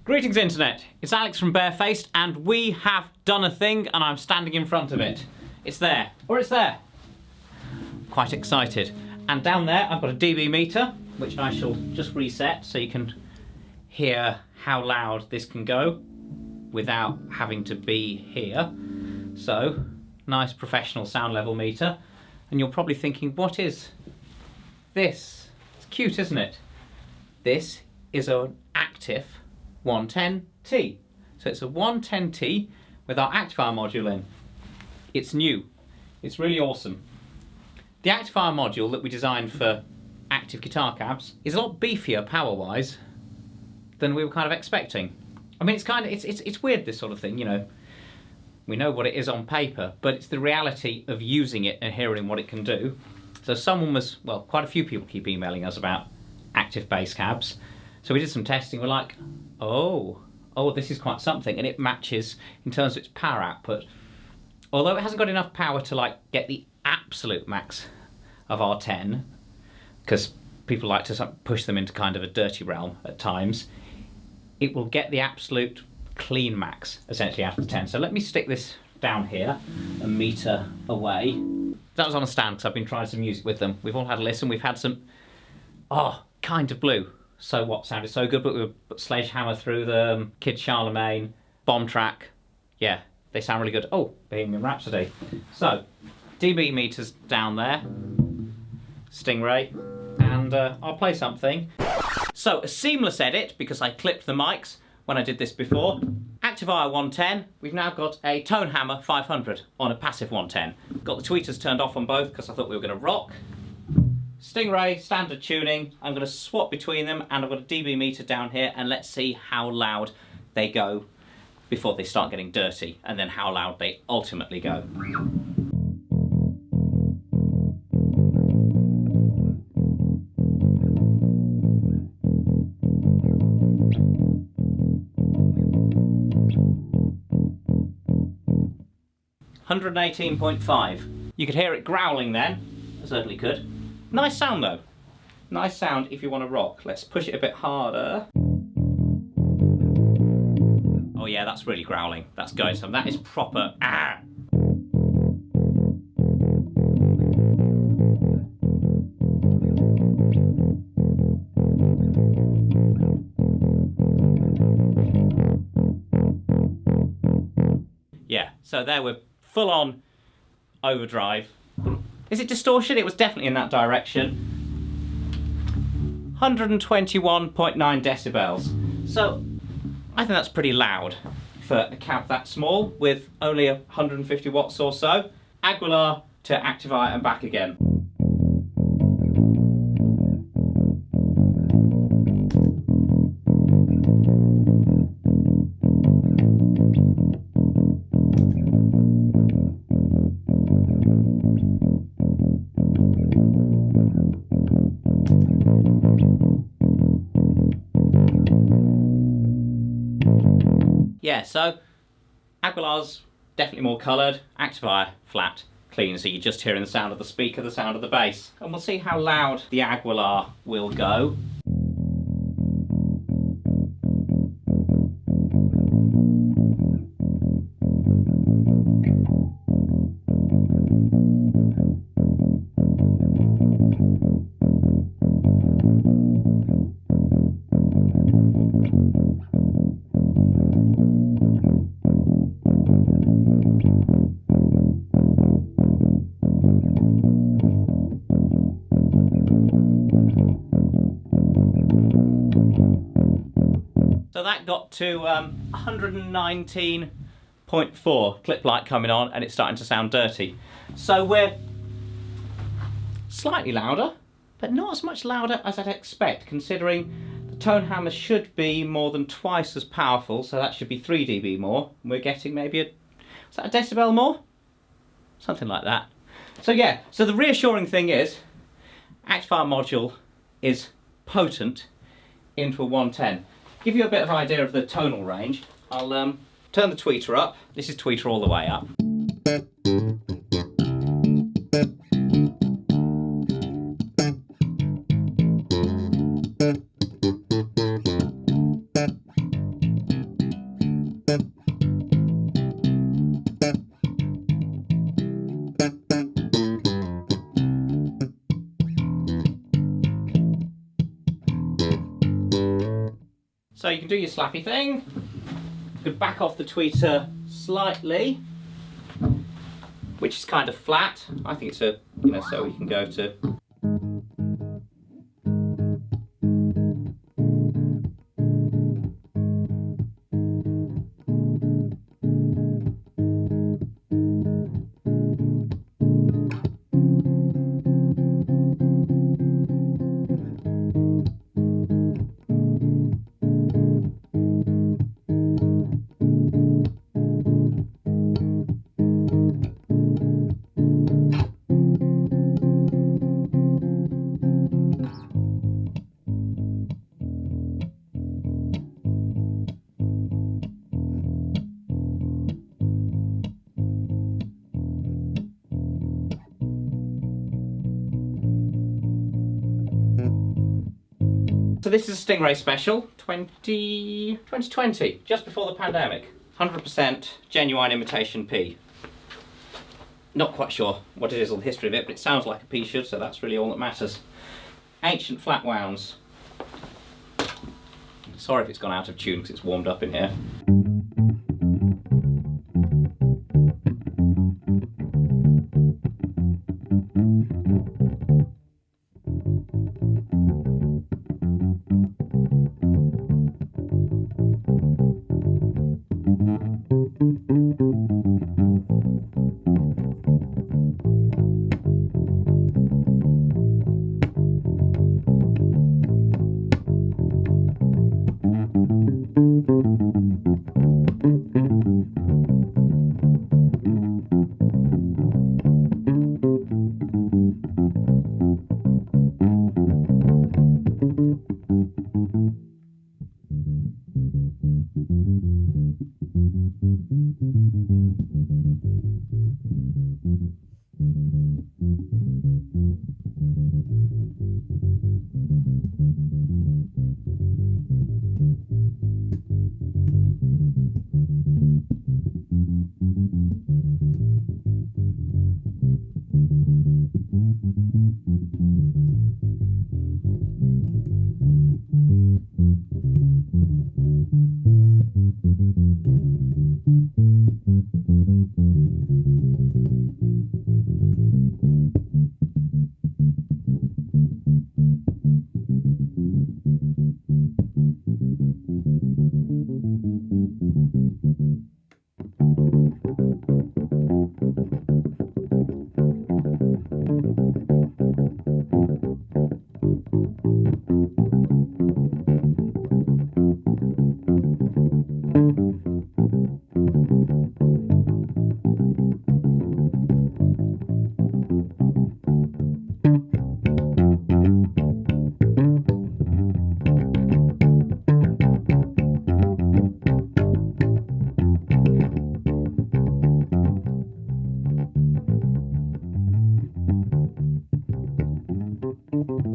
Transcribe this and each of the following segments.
Greetings Internet, it's Alex from Barefaced and we have done a thing and I'm standing in front of it. It's there, or it's there. Quite excited. And down there I've got a dB meter, which I shall just reset so you can hear how loud this can go without having to be here. So, nice professional sound level meter. And you're probably thinking, what is this? It's cute, isn't it? This is an Active 110T. So it's a 110T with our Activier module in. It's new. It's really awesome. The Activier module that we designed for active guitar cabs is a lot beefier power-wise than we were kind of expecting. I mean, it's weird, this sort of thing, you know. We know what it is on paper, but it's the reality of using it and hearing what it can do. So quite a few people keep emailing us about active bass cabs. So we did some testing, we're like, oh, this is quite something, and it matches in terms of its power output. Although it hasn't got enough power to like get the absolute max of our 10, because people like to push them into kind of a dirty realm at times, it will get the absolute clean max essentially out of the 10. So let me stick this down here, a meter away. That was on a stand because I've been trying some music with them. We've all had a listen, we've had some, Kind of Blue. So What sounded so good, but we put Sledgehammer through them, Kid Charlemagne, Bomb Track. Yeah, they sound really good. Oh, Bohemian Rhapsody. So, dB meters down there, Stingray, and I'll play something. So, a seamless edit, because I clipped the mics when I did this before. Activier 110, we've now got a Tone Hammer 500 on a passive 110. Got the tweeters turned off on both because I thought we were going to rock. Stingray, standard tuning. I'm going to swap between them and I've got a dB meter down here and let's see how loud they go before they start getting dirty and then how loud they ultimately go. $118.5. You could hear it growling then. I certainly could. Nice sound though. Nice sound if you want to rock. Let's push it a bit harder. Oh yeah, that's really growling. That's going some. That is proper. Ah! Yeah, so there we're full on overdrive. Is it distortion? It was definitely in that direction. 121.9 decibels. So I think that's pretty loud for a cab that small with only 150 watts or so. Aguilar to Activier and back again. Yeah, so Aguilar's definitely more coloured, Activier flat, clean, so you're just hearing the sound of the speaker, the sound of the bass. And we'll see how loud the Aguilar will go. So that got to 119.4, clip light coming on, and it's starting to sound dirty. So we're slightly louder, but not as much louder as I'd expect, considering the Tone Hammer should be more than twice as powerful, so that should be 3 dB more. We're getting maybe is that a decibel more? Something like that. So yeah, so the reassuring thing is, Activier module is potent into a 110. Give you a bit of idea of the tonal range, I'll turn the tweeter up. This is tweeter all the way up. So you can do your slappy thing. You could back off the tweeter slightly, which is kind of flat. I think it's a, you know, so we can go to. So this is a Stingray special, 2020, just before the pandemic. 100% genuine imitation pea. Not quite sure what it is or the history of it, but it sounds like a pea should, so that's really all that matters. Ancient flat wounds. Sorry if it's gone out of tune because it's warmed up in here.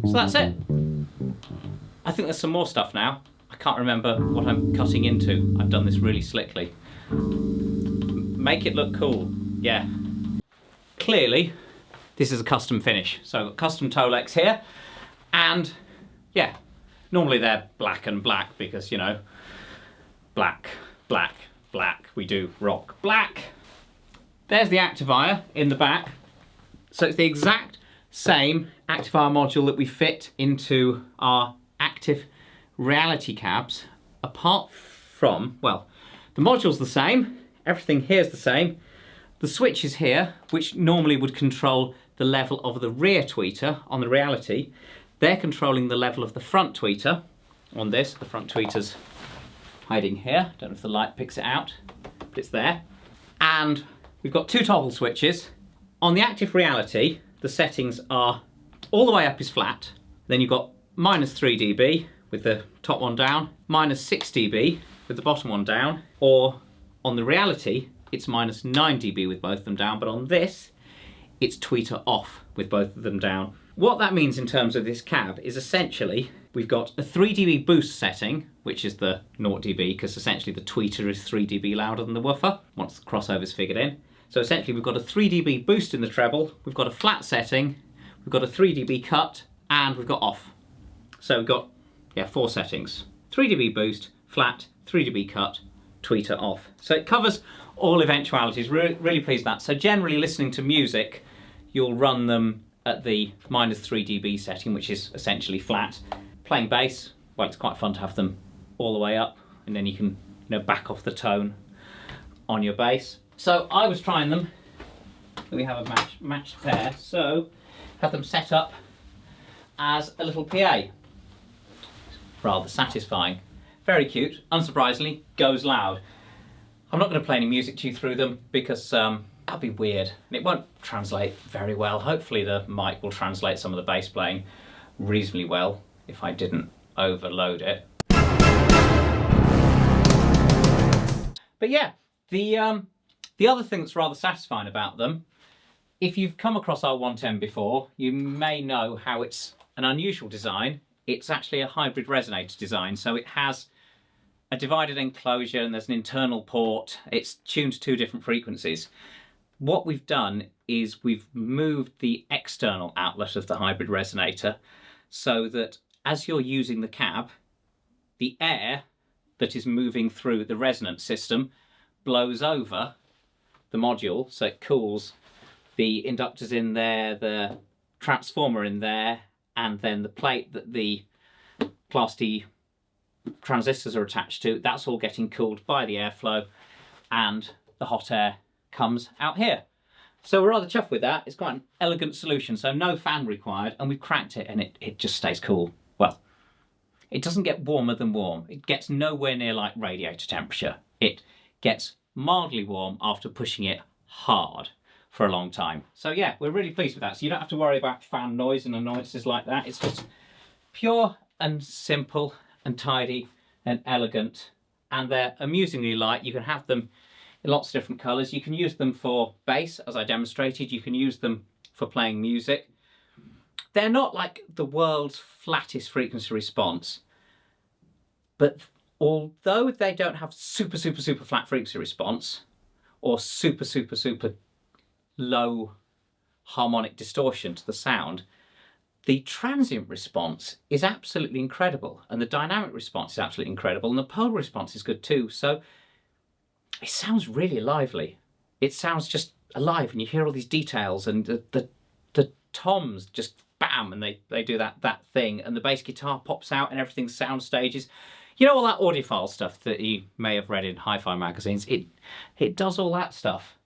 So that's it. I think there's some more stuff now. I can't remember what I'm cutting into. I've done this really slickly. Make it look cool. Yeah. Clearly, this is a custom finish. So I've got custom toe legs here. And yeah, normally they're black and black because, you know, black, black, black. We do rock black. There's the Activier in the back. So it's the exact same Activier module that we fit into our active reality cabs, apart from, well, the module's the same, everything here's the same. The switch is here, which normally would control the level of the rear tweeter on the reality. They're controlling the level of the front tweeter on this. The front tweeter's hiding here. Don't know if the light picks it out, but it's there. And we've got two toggle switches. On the active reality, the settings are all the way up is flat. Then you've got -3 dB with the top one down, -6 dB with the bottom one down, or on the reality, it's -9 dB with both of them down, but on this, it's tweeter off with both of them down. What that means in terms of this cab is essentially, we've got a 3 dB boost setting, which is the 0 dB, because essentially the tweeter is 3 dB louder than the woofer, once the crossover's figured in. So essentially we've got a 3 dB boost in the treble, we've got a flat setting, we've got a 3 dB cut, and we've got off. So we've got, yeah, 4 settings. 3 dB boost, flat, 3 dB cut, tweeter off. So it covers all eventualities. Really pleased with that. So generally listening to music, you'll run them at the -3 dB setting, which is essentially flat. Playing bass, well, it's quite fun to have them all the way up, and then you can, back off the tone on your bass. So I was trying them. We have a matched pair, so had them set up as a little PA. Rather satisfying. Very cute. Unsurprisingly, goes loud. I'm not going to play any music to you through them because that'd be weird and it won't translate very well. Hopefully the mic will translate some of the bass playing reasonably well if I didn't overload it. But yeah, the other thing that's rather satisfying about them, if you've come across our 110 before, you may know how it's an unusual design. It's actually a hybrid resonator design, so it has a divided enclosure and there's an internal port. It's tuned to 2 different frequencies. What we've done is we've moved the external outlet of the hybrid resonator so that as you're using the cab, the air that is moving through the resonance system blows over the module, so it cools the inductors in there, the transformer in there, and then the plate that the Class D transistors are attached to. That's all getting cooled by the airflow, and the hot air comes out here. So we're rather chuffed with that. It's quite an elegant solution, so no fan required, and we've cranked it and it just stays cool. Well, it doesn't get warmer than warm. It gets nowhere near like radiator temperature. It gets mildly warm after pushing it hard for a long time. So yeah, we're really pleased with that. So you don't have to worry about fan noise and annoyances like that. It's just pure and simple and tidy and elegant, and they're amusingly light. You can have them in lots of different colours. You can use them for bass, as I demonstrated. You can use them for playing music. They're not like the world's flattest frequency response, but although they don't have super flat frequency response or super low harmonic distortion to the sound, the transient response is absolutely incredible, and the dynamic response is absolutely incredible, and the polar response is good too. So it sounds really lively. It sounds just alive, and you hear all these details, and the toms just bam, and they do that thing, and the bass guitar pops out, and everything's sound stages. You know, all that audiophile stuff that you may have read in hi-fi magazines. It does all that stuff.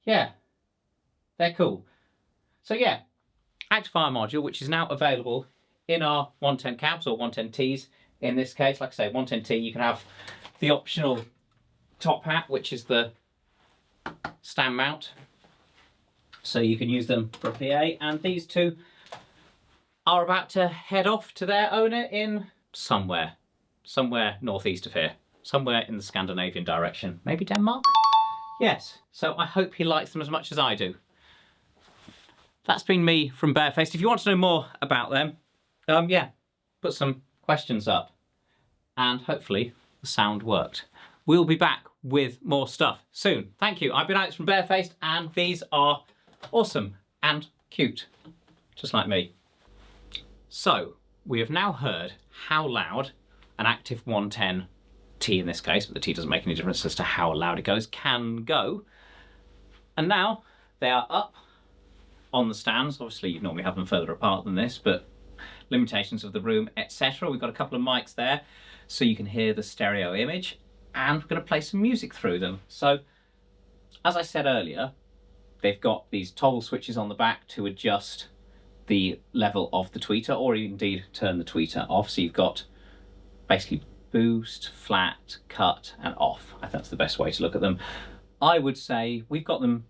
Yeah, they're cool. So yeah, Activier module, which is now available in our 110 cabs, or 110Ts in this case. Like I say, 110T, you can have the optional top hat, which is the stand mount, so you can use them for a PA, and these two are about to head off to their owner in somewhere northeast of here, somewhere in the Scandinavian direction, maybe Denmark? Yes, so I hope he likes them as much as I do. That's been me from Barefaced. If you want to know more about them, yeah, put some questions up, and hopefully the sound worked. We'll be back with more stuff soon. Thank you. I've been Alex from Barefaced, and these are awesome and cute, just like me. So, we have now heard how loud an active 110T in this case, but the T doesn't make any difference as to how loud it goes, can go. And now they are up on the stands. Obviously you'd normally have them further apart than this, but limitations of the room, etc. We've got a couple of mics there so you can hear the stereo image, and we're going to play some music through them. So as I said earlier, they've got these toggle switches on the back to adjust the level of the tweeter, or indeed turn the tweeter off. So you've got basically boost, flat, cut and off. I think that's the best way to look at them. I would say we've got them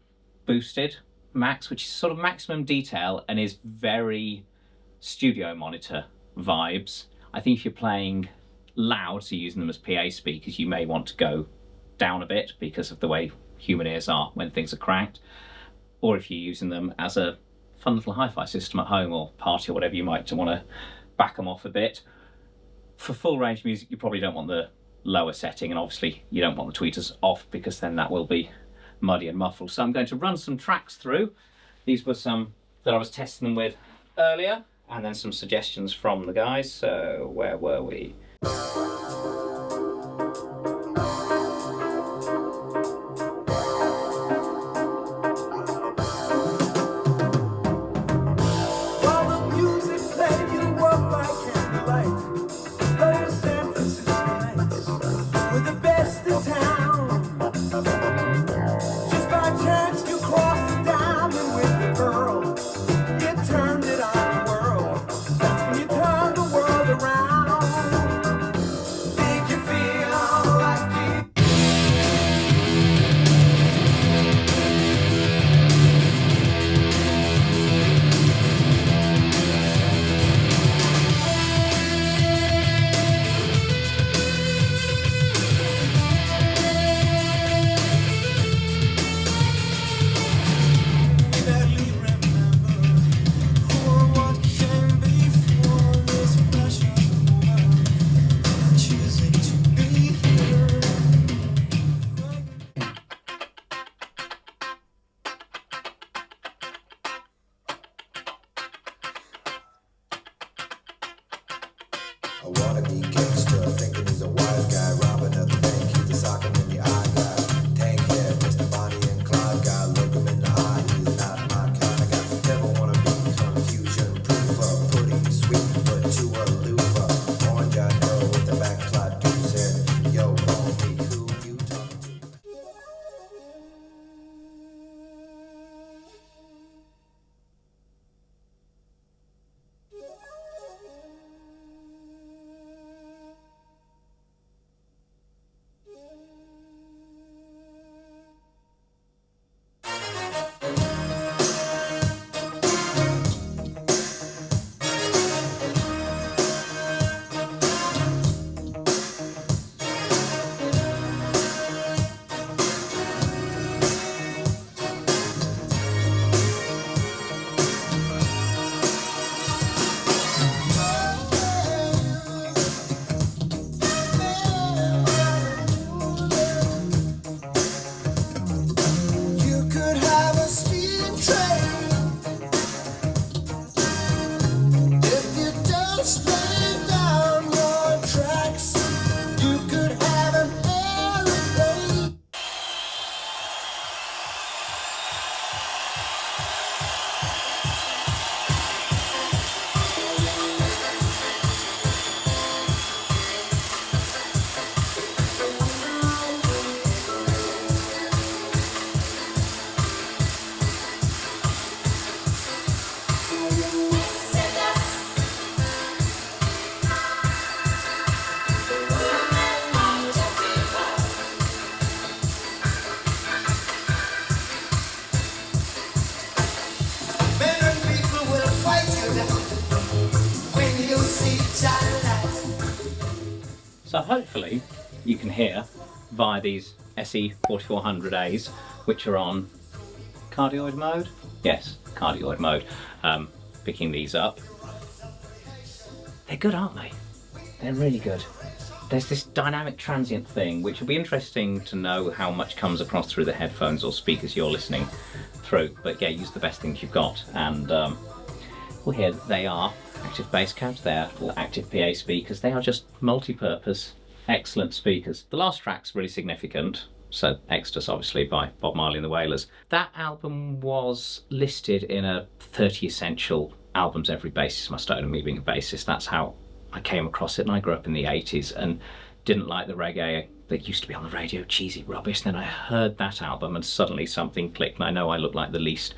boosted max, which is sort of maximum detail and is very studio monitor vibes. I think if you're playing loud, so using them as PA speakers, you may want to go down a bit because of the way human ears are when things are cranked. Or if you're using them as a fun little hi-fi system at home or party or whatever, you might want to back them off a bit. For full range music, you probably don't want the lower setting, and obviously you don't want the tweeters off because then that will be muddy and muffled. So I'm going to run some tracks through. These were some that I was testing them with earlier, and then some suggestions from the guys. So where were we? hopefully you can hear via these SE4400As, which are on cardioid mode. Yes, cardioid mode. Picking these up. They're good, aren't they? They're really good. There's this dynamic transient thing, which will be interesting to know how much comes across through the headphones or speakers you're listening through. But yeah, use the best things you've got. And well, here they are, active bass cabs. They're Activier speakers. They are just multi-purpose, excellent speakers. The last track's really significant. So Exodus, obviously, by Bob Marley and the Wailers. That album was listed in a 30 essential albums every bassist must own, and me being a bassist, that's how I came across it. And I grew up in the 80s and didn't like the reggae that used to be on the radio, cheesy rubbish. And then I heard that album and suddenly something clicked, and I know I look like the least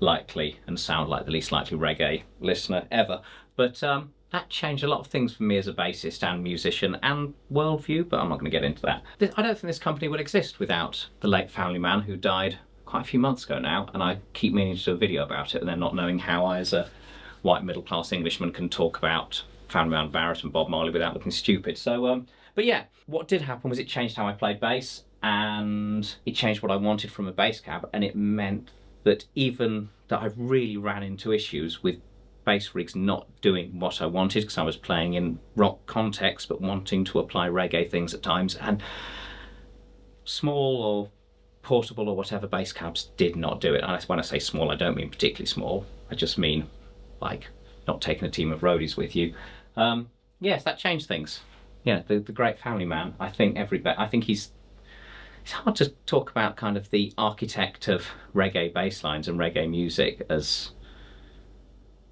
likely and sound like the least likely reggae listener ever. But that changed a lot of things for me as a bassist and musician and worldview, but I'm not going to get into that. I don't think this company would exist without the late family man who died quite a few months ago now, and I keep meaning to do a video about it and then not knowing how I, as a white middle-class Englishman, can talk about Family Man Barrett and Bob Marley without looking stupid. So, but yeah, what did happen was it changed how I played bass, and it changed what I wanted from a bass cab, and it meant that even that I really ran into issues with bass rigs not doing what I wanted, because I was playing in rock context but wanting to apply reggae things at times, and small or portable or whatever bass cabs did not do it. And when I say small, I don't mean particularly small, I just mean like not taking a team of roadies with you. Yes, that changed things. Yeah, the great family man. I think he's it's hard to talk about kind of the architect of reggae bass lines and reggae music as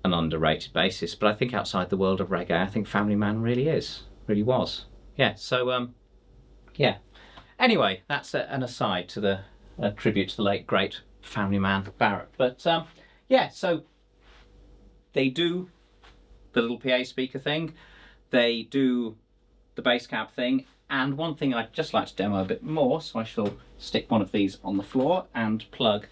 an underrated bassist, but I think outside the world of reggae, I think Family Man really was. Yeah, so yeah. Anyway, that's an aside to the tribute to the late great Family Man Barrett. But yeah, so they do the little PA speaker thing, they do the bass cab thing, and one thing I'd just like to demo a bit more, so I shall stick one of these on the floor and plug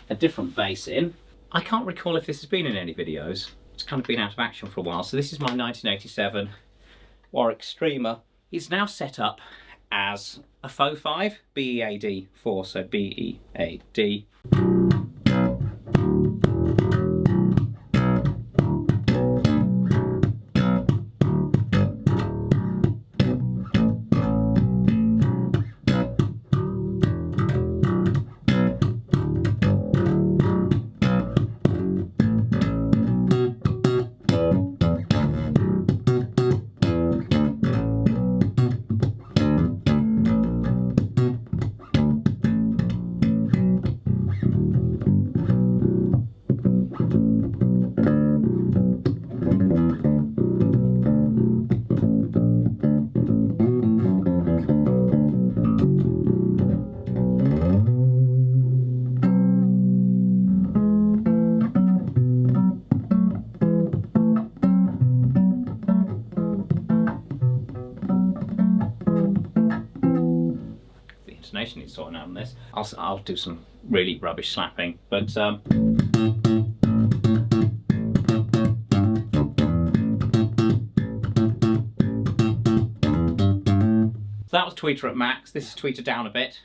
a different bass in. I can't recall if this has been in any videos. It's kind of been out of action for a while. So this is my 1987 Warwick Streamer. It's now set up as a faux 5, BEAD 4, so BEAD. Needs sorting out on this. I'll do some really rubbish slapping, but so that was tweeter at max. This is tweeter down a bit.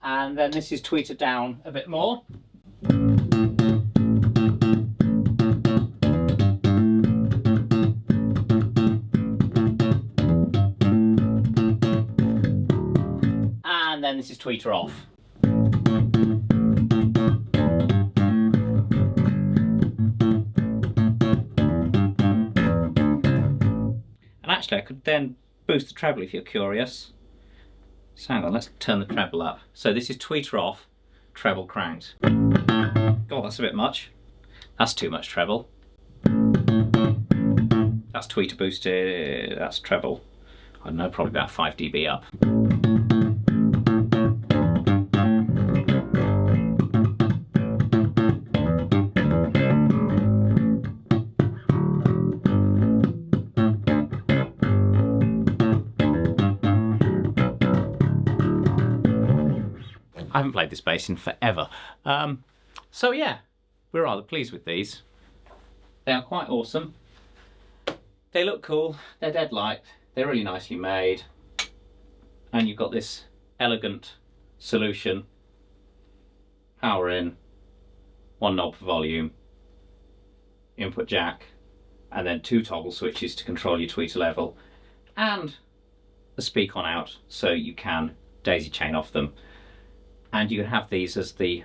And then this is tweeter down a bit more. And then this is tweeter off. And actually I could then boost the treble if you're curious. So hang on, let's turn the treble up. So this is tweeter off, treble cranked. God, that's a bit much. That's too much treble. That's tweeter boosted, that's treble. I don't know, probably about 5 dB up. I haven't played this bass in forever. So yeah, we're rather pleased with these. They are quite awesome. They look cool, they're dead light, they're really nicely made. And you've got this elegant solution. Power in, one knob for volume, input jack, and then 2 toggle switches to control your tweeter level, and a speakon out so you can daisy chain off them. And you can have these as the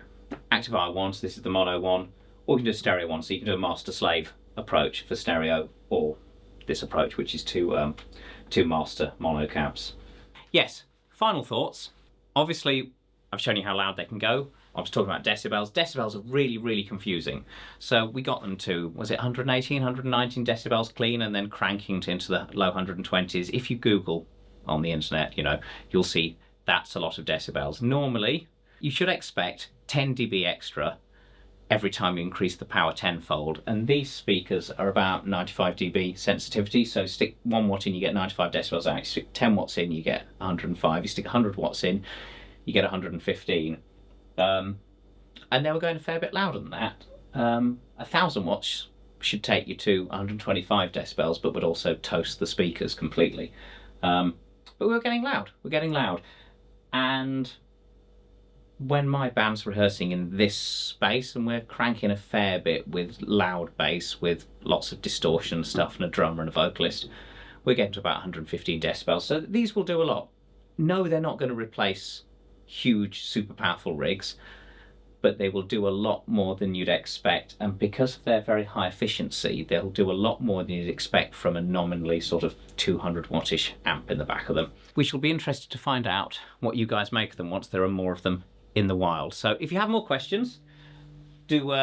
Activier ones, this is the mono one, or you can do a stereo one, so you can do a master-slave approach for stereo, or this approach, which is two master mono cabs. Yes, final thoughts. Obviously, I've shown you how loud they can go. I was talking about decibels. Decibels are really, really confusing. So we got them to, was it 118, 119 decibels clean, and then cranking into the low 120s. If you Google on the internet, you know, you'll see that's a lot of decibels. Normally, you should expect 10 dB extra every time you increase the power tenfold, and these speakers are about 95 dB sensitivity, so stick 1 watt in, you get 95 decibels out. You stick 10 watts in, you get 105. You stick 100 watts in, you get 115. And they were going a fair bit louder than that. 1,000 watts should take you to 125 decibels, but would also toast the speakers completely. But we're getting loud, and when my band's rehearsing in this space and we're cranking a fair bit with loud bass with lots of distortion stuff and a drummer and a vocalist, we're getting to about 115 decibels. So these will do a lot. No, they're not going to replace huge, super powerful rigs, but they will do a lot more than you'd expect. And because of their very high efficiency, they'll do a lot more than you'd expect from a nominally sort of 200 wattish amp in the back of them. We shall be interested to find out what you guys make of them once there are more of them in the wild. So if you have more questions, do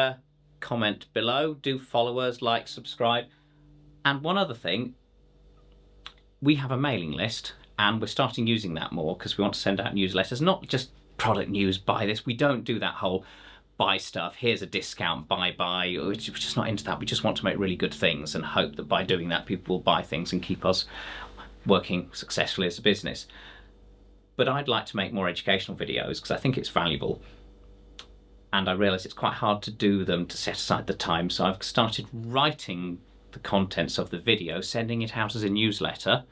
comment below, do follow us, like, subscribe. And one other thing, we have a mailing list, and we're starting using that more because we want to send out newsletters, not just product news, buy this. We don't do that whole buy stuff, here's a discount, buy. We're just not into that. We just want to make really good things and hope that by doing that people will buy things and keep us working successfully as a business. But I'd like to make more educational videos because I think it's valuable, and I realise it's quite hard to do them, to set aside the time, so I've started writing the contents of the video, sending it out as a newsletter.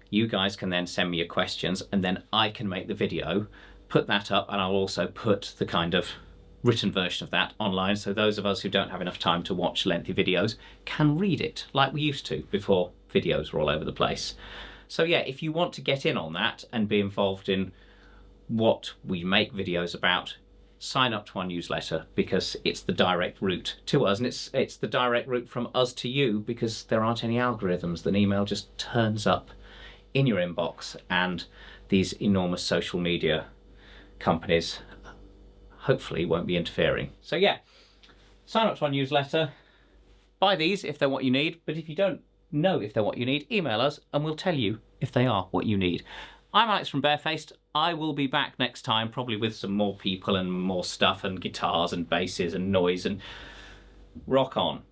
You guys can then send me your questions, and then I can make the video, put that up, and I'll also put the kind of written version of that online, so those of us who don't have enough time to watch lengthy videos can read it like we used to before videos were all over the place. So yeah, if you want to get in on that and be involved in what we make videos about, sign up to our newsletter, because it's the direct route to us, and it's the direct route from us to you, because there aren't any algorithms. An email just turns up in your inbox, and these enormous social media companies hopefully won't be interfering. So yeah, sign up to our newsletter, buy these if they're what you need, but if you don't know if they're what you need, email us and we'll tell you if they are what you need. I'm Alex from Barefaced. I will be back next time, probably with some more people and more stuff and guitars and basses and noise, and rock on.